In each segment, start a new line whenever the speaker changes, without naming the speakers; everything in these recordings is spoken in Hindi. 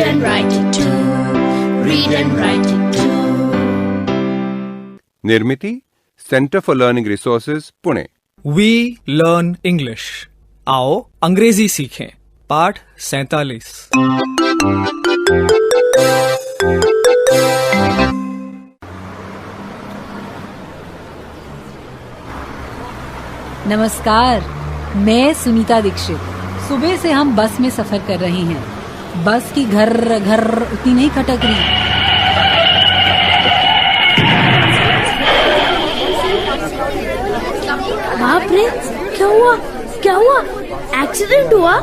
and write it too. Read and write it too.
Nirmiti centre for learning resources Pune.
We learn English. आओ अंग्रेजी सीखें। पाठ 47।
नमस्कार, मैं सुनीता दीक्षित। सुबह से हम बस में सफर कर रहे हैं। बस की घर घर उतनी नहीं खटक रही।
बाप रे, क्या हुआ? एक्सीडेंट हुआ?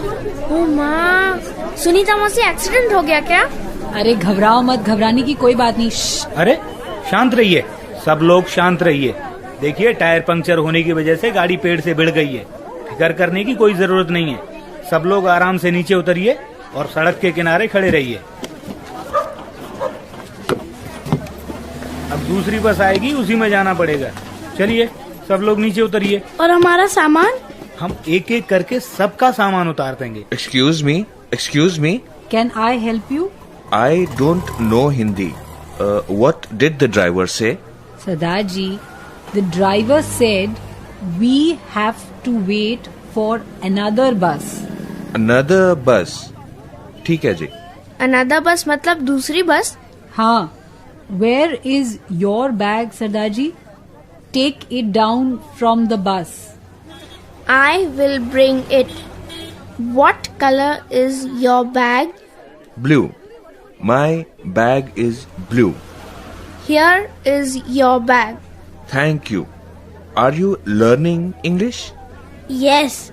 ओ माँ, सुनीता मौसी एक्सीडेंट हो गया क्या?
अरे घबराओ मत, घबराने की कोई बात नहीं।
अरे शांत रहिए, सब लोग शांत रहिए। देखिए, टायर पंक्चर होने की वजह से गाड़ी पेड़ से भिड़ गई है। फिक्र करने की कोई जरूरत नहीं है। सब लोग आराम से नीचे उतरिए और सड़क के किनारे खड़े रहिए। अब दूसरी बस आएगी, उसी में जाना पड़ेगा। चलिए सब लोग नीचे उतरिए।
और हमारा सामान?
हम एक एक करके सबका सामान उतार देंगे।
Excuse me.
Can I help you?
I don't know Hindi. What did the driver say?
Sardar ji, the driver said we have to wait for another bus.
Another bus. ठीक है जी।
अनदर बस मतलब दूसरी बस?
हाँ। Where is your bag, Sardar ji? Take it down from the bus.
I will bring it. What color is your bag?
Blue. My bag is blue.
Here is your bag.
Thank you. Are you learning English?
Yes,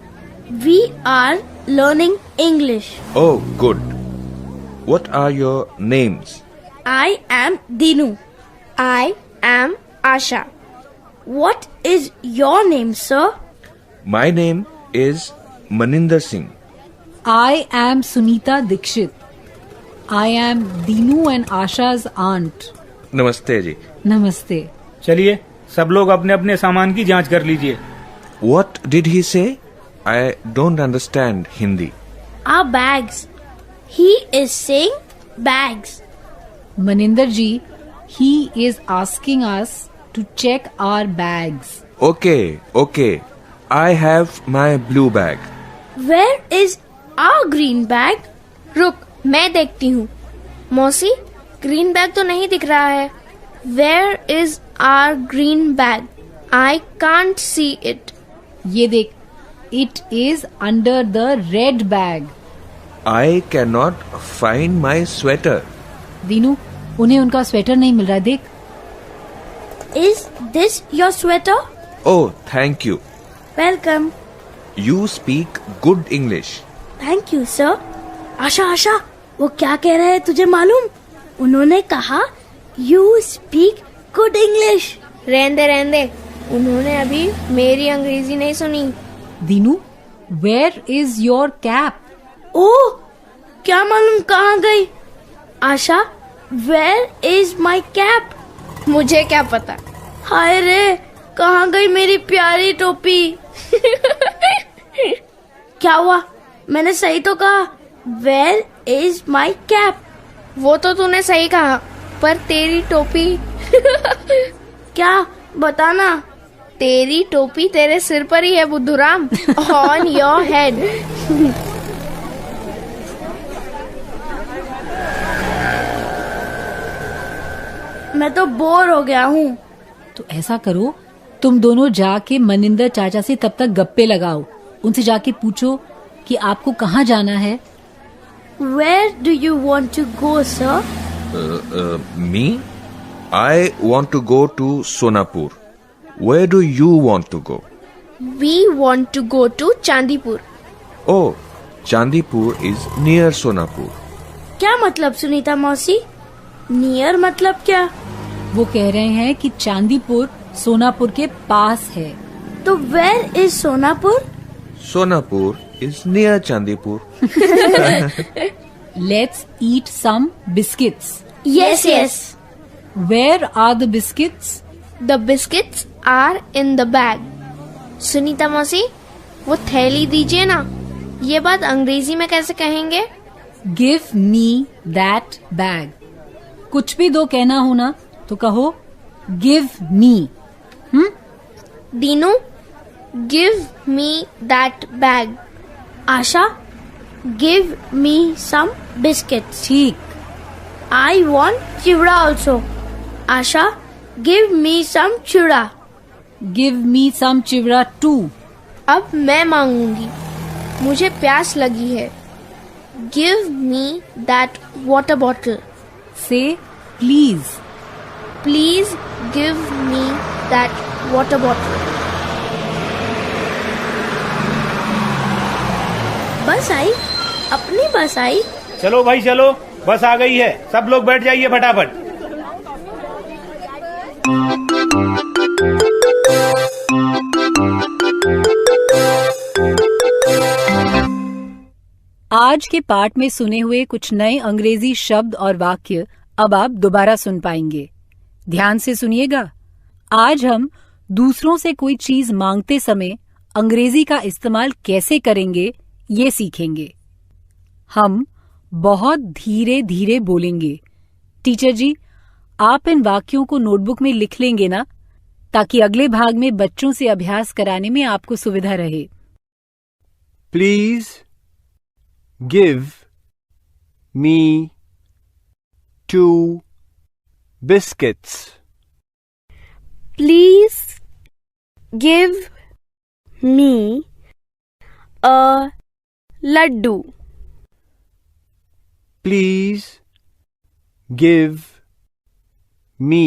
we are learning English.
Oh, good. What are your names?
I am Dinu. I am Asha. What is your name, sir?
My name is Maninder Singh.
I am Sunita Dikshit. I am Dinu and Asha's aunt.
नमस्ते जी।
नमस्ते।
चलिए सब लोग अपने अपने सामान की जांच कर लीजिए।
What did he say? I don't understand Hindi.
Our bags. He is saying bags.
Maninder ji, he is asking us to check our bags.
Okay. I have my blue bag.
Where is our green bag? रुक, मैं देखती हूँ। मौसी, ग्रीन बैग तो नहीं दिख रहा है। Where is our green bag? I can't see it.
ये देख, it is under the red bag.
I cannot find my sweater.
Dinu, उन्हें उनका स्वेटर नहीं मिल रहा, देख।
Is this your sweater?
Oh, thank you.
Welcome.
You speak good English.
Thank you, sir. आशा, वो क्या कह रहे हैं तुझे मालूम? उन्होंने कहा You speak good English. रहने दे। उन्होंने अभी मेरी अंग्रेजी नहीं सुनी।
Dinu, where is your cap?
ओह, क्या मालूम कहाँ गई? आशा, where is my cap? मुझे क्या पता। हाय रे, कहाँ गई मेरी प्यारी टोपी? क्या हुआ? मैंने सही तो कहा। Where is my cap? वो तो तूने सही कहा, पर तेरी टोपी क्या? बताना। तेरी टोपी तेरे सिर पर ही है बुद्धूराम। On your head. मैं तो बोर हो गया हूँ।
तो ऐसा करो, तुम दोनों जाके मनिंदर चाचा से तब तक गप्पे लगाओ। उनसे जाके पूछो कि आपको कहाँ जाना है।
Where do you want to go, sir?
Me? I want to go to Sonapur. Where do you want to go?
We want to go to Chandipur.
Oh, Chandipur is near Sonapur.
क्या मतलब सुनीता मौसी? नियर मतलब क्या?
वो कह रहे हैं कि चांदीपुर सोनापुर के पास है।
तो where is Sonapur?
Sonapur is near Chandipur.
Let's eat some biscuits.
Yes.
Where are the biscuits?
The biscuits are in the bag. Sunita मौसी, वो थैली दीजिए ना। ये बात अंग्रेजी में कैसे कहेंगे?
Give me that bag. कुछ भी दो कहना हो ना तो कहो give me.
Dinu, give me that bag. Asha, give me some biscuits.
ठीक।
I want chivda also. Asha, give me some chivda.
Give me some chivda too.
अब मैं मांगूंगी, मुझे प्यास लगी है। Give me that water bottle.
से please.
Please give me that water bottle. बस आई, अपनी बस आई।
चलो भाई चलो, बस आ गई है, सब लोग बैठ जाइए फटाफट।
आज के पाठ में सुने हुए कुछ नए अंग्रेजी शब्द और वाक्य अब आप दोबारा सुन पाएंगे। ध्यान से सुनिएगा। आज हम दूसरों से कोई चीज मांगते समय अंग्रेजी का इस्तेमाल कैसे करेंगे ये सीखेंगे। हम बहुत धीरे धीरे बोलेंगे। टीचर जी, आप इन वाक्यों को नोटबुक में लिख लेंगे ना, ताकि अगले भाग में बच्चों से अभ्यास कराने में आपको सुविधा रहे।
Please give me 2 biscuits.
Please give me a laddu.
Please give me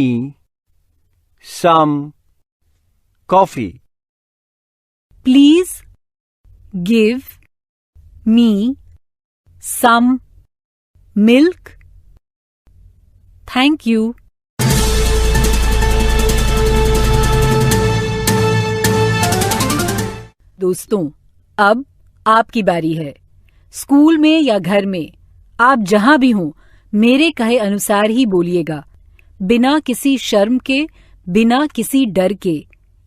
some coffee.
Please give me some milk. Thank you. दोस्तों, अब आपकी बारी है। स्कूल में या घर में, आप जहां भी हों, मेरे कहे अनुसार ही बोलिएगा, बिना किसी शर्म के, बिना किसी डर के।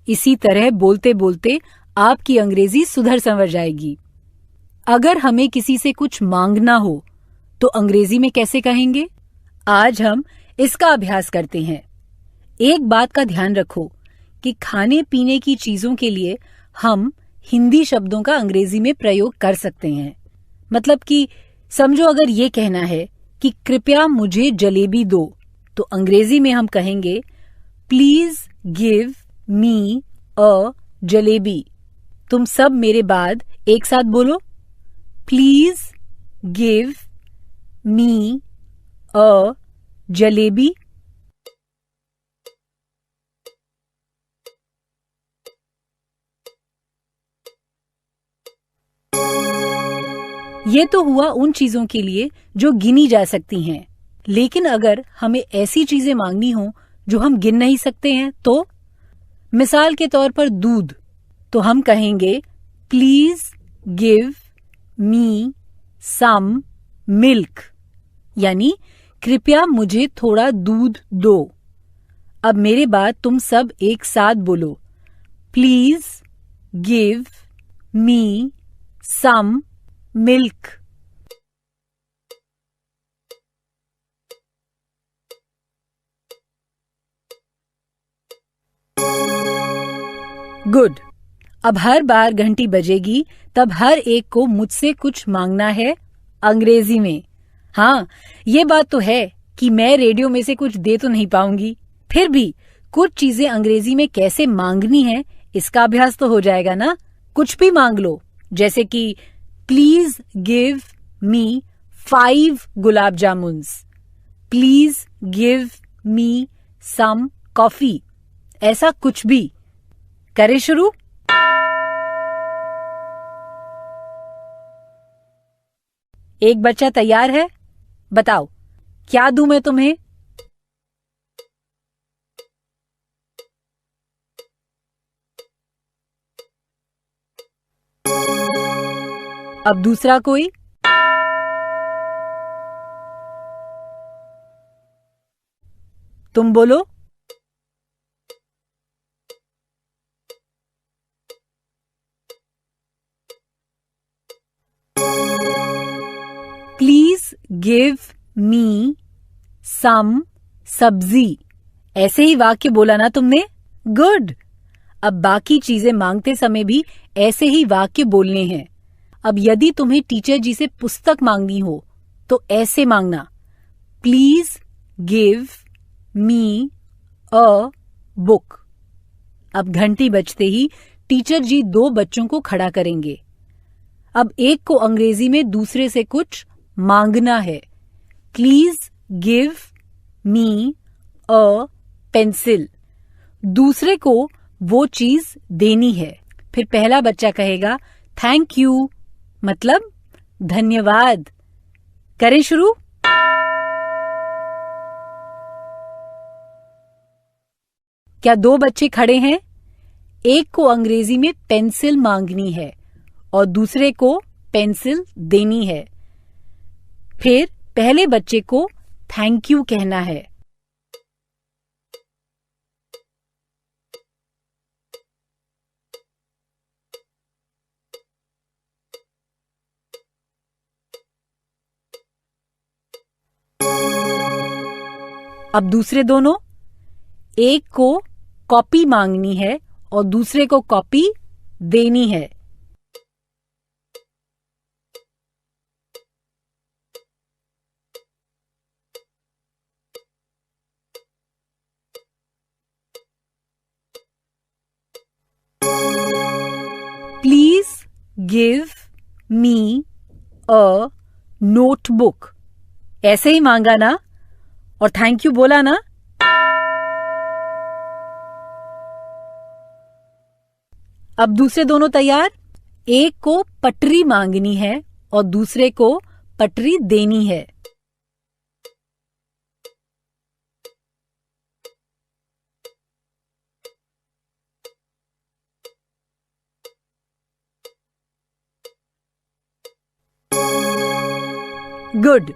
इसी तरह बोलते बोलते आपकी अंग्रेजी सुधर संवर जाएगी। अगर हमें किसी से कुछ मांगना हो तो अंग्रेजी में कैसे कहेंगे? आज हम इसका अभ्यास करते हैं। एक बात का ध्यान रखो कि खाने पीने की चीजों के लिए हम हिंदी शब्दों का अंग्रेजी में प्रयोग कर सकते हैं। मतलब कि समझो, अगर ये कहना है कि कृपया मुझे जलेबी दो, तो अंग्रेजी में हम कहेंगे प्लीज गिव मी अ जलेबी। तुम सब मेरे बाद एक साथ बोलो, प्लीज गिव मी अ जलेबी। ये तो हुआ उन चीजों के लिए जो गिनी जा सकती हैं, लेकिन अगर हमें ऐसी चीजें मांगनी हो जो हम गिन नहीं सकते हैं, तो मिसाल के तौर पर दूध, तो हम कहेंगे please give me some milk, यानी कृपया मुझे थोड़ा दूध दो। अब मेरे बाद तुम सब एक साथ बोलो, please give me some milk. Good. अब हर बार घंटी बजेगी तब हर एक को मुझसे कुछ मांगना है अंग्रेजी में। हाँ, ये बात तो है कि मैं रेडियो में से कुछ दे तो नहीं पाऊंगी, फिर भी कुछ चीजें अंग्रेजी में कैसे मांगनी है इसका अभ्यास तो हो जाएगा ना। कुछ भी मांग लो, जैसे कि please give me 5 gulab jamuns, please give me some coffee, ऐसा कुछ भी। करें शुरू। एक बच्चा तैयार है? बताओ, क्या दूं मैं तुम्हें? अब दूसरा कोई? तुम बोलो। प्लीज गिव मी सम सब्जी। ऐसे ही वाक्य बोला ना तुमने? गुड। अब बाकी चीजें मांगते समय भी ऐसे ही वाक्य बोलने हैं। अब यदि तुम्हें टीचर जी से पुस्तक मांगनी हो तो ऐसे मांगना, please give me a book. अब घंटी बजते ही टीचर जी 2 बच्चों को खड़ा करेंगे। अब एक को अंग्रेजी में दूसरे से कुछ मांगना है। Please give me a pencil. दूसरे को वो चीज देनी है। फिर पहला बच्चा कहेगा थैंक यू, मतलब धन्यवाद। करें शुरू। क्या 2 बच्चे खड़े हैं? एक को अंग्रेजी में पेंसिल मांगनी है और दूसरे को पेंसिल देनी है। फिर पहले बच्चे को थैंक यू कहना है। अब दूसरे दोनों, एक को कॉपी मांगनी है और दूसरे को कॉपी देनी है। Please give me a notebook. ऐसे ही मांगा ना और थैंक यू बोला ना। अब दूसरे दोनों तैयार। एक को पटरी मांगनी है और दूसरे को पटरी देनी है। गुड।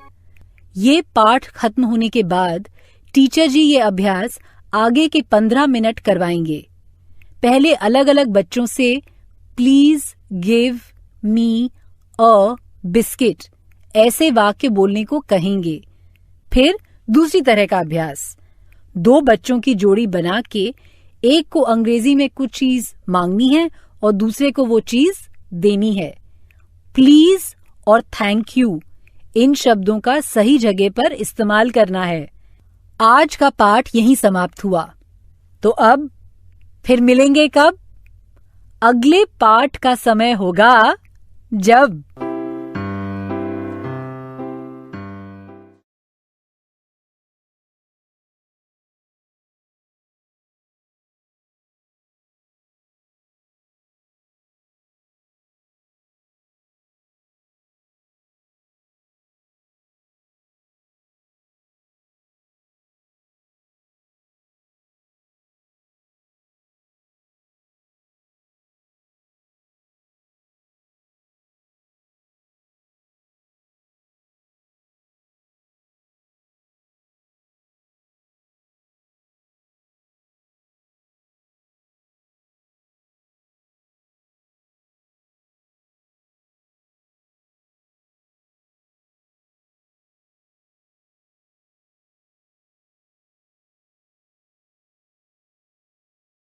ये पाठ खत्म होने के बाद टीचर जी ये अभ्यास आगे के 15 मिनट करवाएंगे। पहले अलग अलग बच्चों से please give me a biscuit ऐसे वाक्य बोलने को कहेंगे। फिर दूसरी तरह का अभ्यास, 2 बच्चों की जोड़ी बना के एक को अंग्रेजी में कुछ चीज मांगनी है और दूसरे को वो चीज देनी है। प्लीज और थैंक यू इन शब्दों का सही जगह पर इस्तेमाल करना है। आज का पाठ यहीं समाप्त हुआ। तो अब फिर मिलेंगे कब? अगले पाठ का समय होगा जब